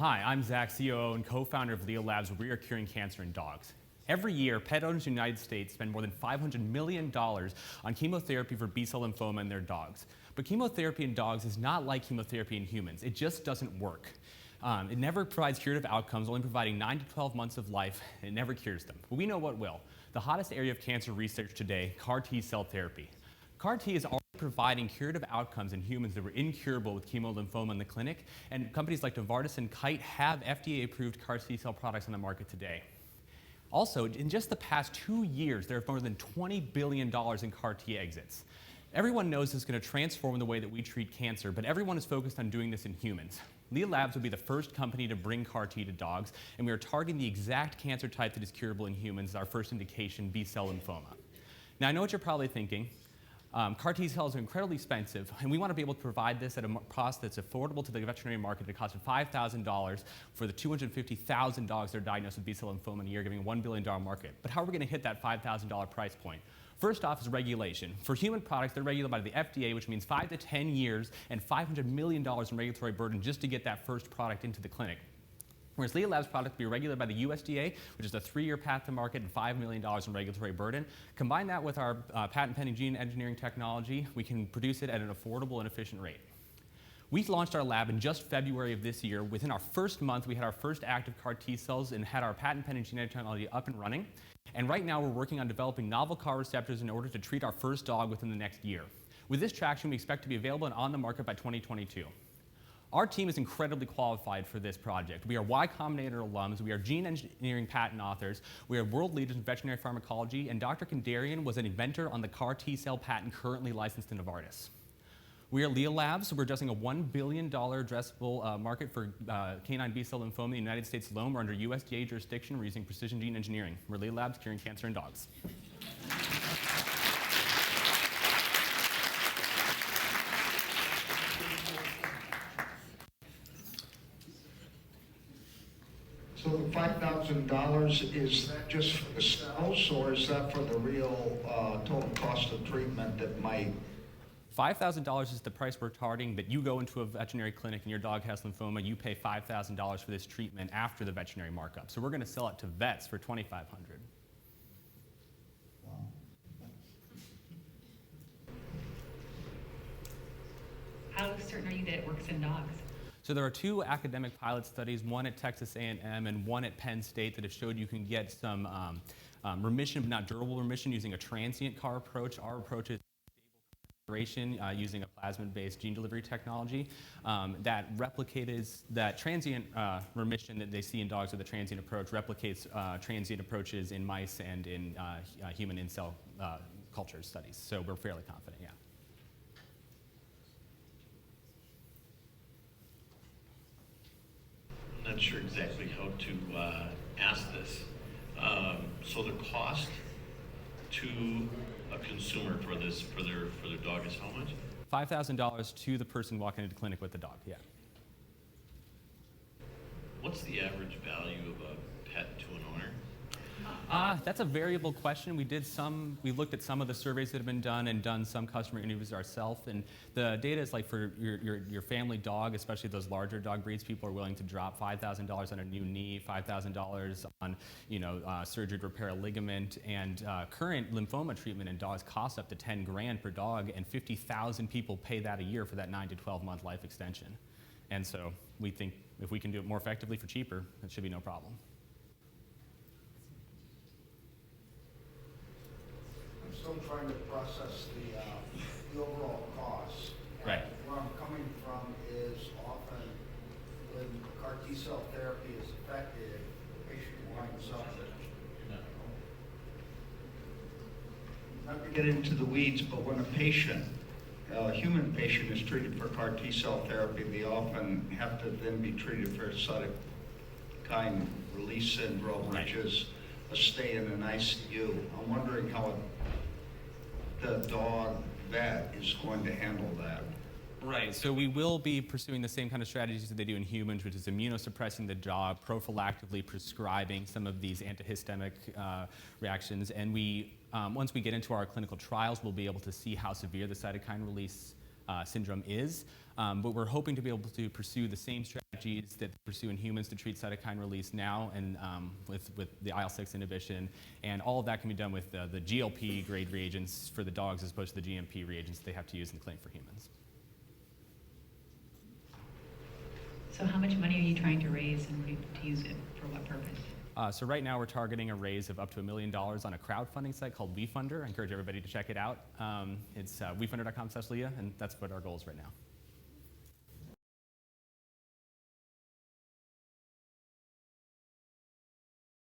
Hi, I'm Zach, COO and co-founder of LEAH Labs, where we are curing cancer in dogs. Every year, pet owners in the United States spend more than $500 million on chemotherapy for B-cell lymphoma in their dogs. But chemotherapy in dogs is not like chemotherapy in humans. It just doesn't work. It never provides curative outcomes, only providing 9 to 12 months of life, and it never cures them. But we know what will. The hottest area of cancer research today, CAR T-cell therapy. CAR T is already providing curative outcomes in humans that were incurable with chemolymphoma in the clinic, and companies like Novartis and Kite have FDA-approved CAR T-cell products on the market today. Also, in just the past 2 years, there have been more than $20 billion in CAR T exits. Everyone knows this is going to transform the way that we treat cancer, but everyone is focused on doing this in humans. LEAH Labs will be the first company to bring CAR T to dogs, and we are targeting the exact cancer type that is curable in humans, our first indication, B-cell lymphoma. Now, I know what you're probably thinking. CAR T-cells are incredibly expensive, and we want to be able to provide this at a cost that's affordable to the veterinary market at a cost of $5,000 for the 250,000 dogs that are diagnosed with B-cell lymphoma in a year, giving a $1 billion market. But how are we going to hit that $5,000 price point? First off is regulation. For human products, they're regulated by the FDA, which means 5 to 10 years and $500 million in regulatory burden just to get that first product into the clinic. Whereas LEAH Labs product will be regulated by the USDA, which is a 3-year path to market and $5 million in regulatory burden. Combine that with our patent-pending gene engineering technology, we can produce it at an affordable and efficient rate. We launched our lab in just February of this year. Within our first month, we had our first active CAR T-cells and had our patent-pending gene editing technology up and running. And right now, we're working on developing novel CAR receptors in order to treat our first dog within the next year. With this traction, we expect to be available and on the market by 2022. Our team is incredibly qualified for this project. We are Y Combinator alums, we are gene engineering patent authors, we are world leaders in veterinary pharmacology, and Dr. Kandarian was an inventor on the CAR T-cell patent currently licensed to Novartis. We are LEAH Labs. We're addressing a $1 billion addressable market for canine B-cell lymphoma in the United States alone. We're under USDA jurisdiction. We're using precision gene engineering. We're LEAH Labs curing cancer in dogs. So the $5,000, is that just for the cells, or is that for the real total cost of treatment that might? $5,000 is the price we're targeting, but you go into a veterinary clinic and your dog has lymphoma, you pay $5,000 for this treatment after the veterinary markup. So we're going to sell it to vets for $2,500. Wow. How certain are you that it works in dogs? So there are 2 academic pilot studies, one at Texas A&M and one at Penn State, that have showed you can get some remission, but not durable remission, using a transient CAR approach. Our approach is using a plasmid-based gene delivery technology that replicates that transient remission that they see in dogs with a transient approach, replicates transient approaches in mice and in human in-cell culture studies. So we're fairly confident, yeah. I'm not sure exactly how to ask this. So the cost to a consumer for this, for their dog, is how much? $5,000 to the person walking into the clinic with the dog, yeah. What's the average value of a pet to an owner? That's a variable question. We looked at some of the surveys that have been done and done some customer interviews ourselves, and the data is like for your family dog, especially those larger dog breeds, people are willing to drop $5,000 on a new knee, $5,000 on surgery to repair a ligament, and current lymphoma treatment in dogs costs up to $10,000 per dog, and 50,000 people pay that a year for that 9 to 12 month life extension. And so we think if we can do it more effectively for cheaper, it should be no problem. I'm still trying to process the overall costs. Right. Where I'm coming from is often when CAR T-cell therapy is effective, the patient winds up. Not to get into the weeds, but when a human patient is treated for CAR T-cell therapy, they often have to then be treated for cytokine release syndrome, which is a stay in an ICU. I'm wondering how the dog vet is going to handle that. Right, so we will be pursuing the same kind of strategies that they do in humans, which is immunosuppressing the dog, prophylactically prescribing some of these antihistamic reactions, and we, once we get into our clinical trials, we'll be able to see how severe the cytokine release syndrome is. But we're hoping to be able to pursue the same strategies that pursue in humans to treat cytokine release now, and with the IL-6 inhibition. And all of that can be done with the GLP grade reagents for the dogs as opposed to the GMP reagents they have to use in the clinic for humans. So how much money are you trying to raise and to use it for what purpose? So right now we're targeting a raise of up to $1 million on a crowdfunding site called WeFunder. I encourage everybody to check it out. It's wefunder.com/LEAH, and that's what our goal is right now.